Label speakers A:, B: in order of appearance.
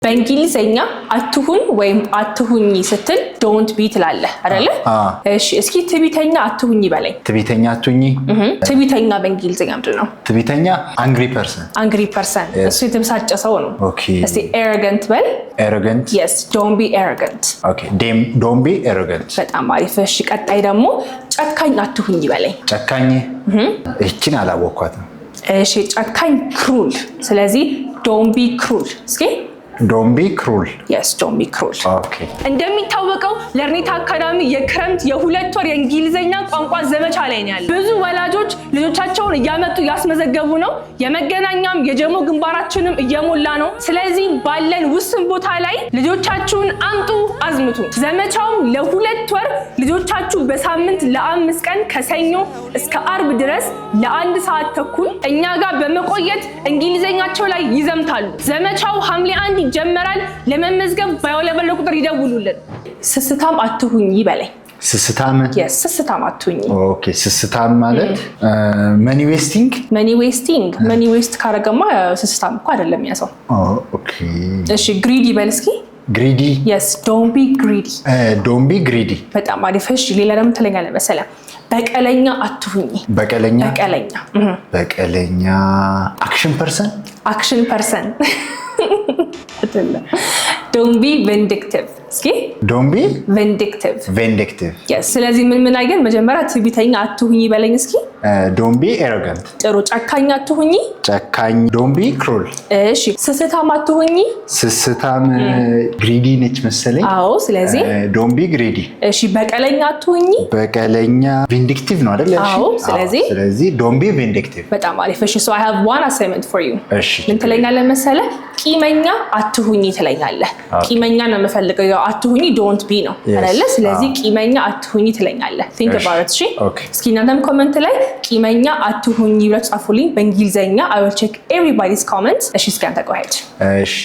A: በእንግሊዘኛ አትሁን ወይም አትሁኚ ስትል don't be ትላለህ አይደለ? እሺ እስኪ ትዕቢተኛ አትሁኚ በለኝ።
B: ትዕቢተኛ አትሁኚ?
A: ትዕቢተኛ በእንግሊዘኛ ምንድን ነው?
B: ትዕቢተኛ angry person።
A: angry person እሱ የተበሳጨ ሰው ነው።
B: ኦኬ
A: እስቲ arrogant በል።
B: arrogant?
A: yes don't be arrogant።
B: ኦኬ don't be arrogant።
A: በጣም አሪፍ። እሺ ቀጣይ ደግሞ ጨካኝ አትሁኚ በለኝ።
B: ጨካኝ? እቺን አላወኳትም።
A: እሺ ጨካኝ cruel። ስለዚህ don't be cruel። እስኪ
B: don't be cruel።
A: yes don't be cruel።
B: okay
A: እንደሚታወቀው ለርኒታ አካዳሚ የክረምት የሁለት ወር የእንግሊዘኛ ቋንቋ ዘመቻ ላይ ነው ያለው። ብዙ ወላጆች ልጆቻቸውን እያመጡ ያስመዘገቡ ነው። የመገናኛም የጀሞ ግንባራችንም እየሞላ ነው። ስለዚህ ባለን ውስን ቦታ ላይ ልጆቻችሁን አምጡ፣ አዝምቱ። ዘመቻው ለሁለት ወር ልጆቻችሁ በሳምንት ለ5 ቀን ከሰኞ እስከ አርብ ድረስ ለ1 ሰዓት ተኩል እኛ ጋር በመቆየት እንግሊዘኛቸው ላይ ይዘምታሉ። ዘመቻው ሐምሌ 1 ይጀምራል። ለመመዝገብ ባይወለበለ ቁጥር ይደውሉልን። ስስታም አትሁኚ በለኝ።
B: ስስታም?
A: yes ስስታም አትሁኚ።
B: ኦኬ ስስታም ማለት መኒ ዌስቲንግ? መኒ ዌስቲንግ?
A: መኒ ዌስት ካረገማ ስስታም እኮ አይደለም ያ ሰው።
B: ኦኬ እሺ
A: ግሪዲ በል እስኪ።
B: ግሪዲ?
A: yes don't be greedy።
B: don't be greedy።
A: በጣም አሪፍ። እሺ ሌላ ደግሞ ትለኛለህ መሰለህ በቀለኛ አትሁኚ።
B: በቀለኛ?
A: በቀለኛ
B: በቀለኛ አክሽን ፐርሰን? አክሽን ፐርሰን
A: don't be vindictive። እስኪ
B: don't be
A: vindictive።
B: vindictive
A: yes ስለዚህ ምን አይገን መጀመሪያ ትዕቢተኛ አትሁኚ በለኝ እስኪ።
B: don't be arrogant።
A: ጥሩ። ጨካኝ አትሁኚ?
B: ጨካኝ don't be cruel።
A: እሺ ስስታም አትሁኚ?
B: ስስታም greedy ነች መሰለኝ።
A: አዎ ስለዚህ
B: don't be greedy።
A: እሺ በቀለኛ አትሁኚ?
B: በቀለኛ vindictive ነው አይደል?
A: አዎ
B: ስለዚህ don't be vindictive።
A: በጣም አሪፍ። እሺ so I have one assignment for you።
B: እሺ
A: ምን ትለኛለህ መሰለህ ቂመኛ አትሁኚ ትለኛለህ። ቂመኛ ነው የምፈልገው። አትሁኚ don't be ነው አይደለ? ስለዚህ ቂመኛ አትሁኚ ትለኛለህ። think about it። እሺ እስኪ እናንተም ኮሜንት ላይ ቂመኛ አትሁኚ ብላችሁ ጻፉልኝ በእንግሊዘኛ። I will check everybody's comments። እሺ እስኪ አንተ go ahead።
B: እሺ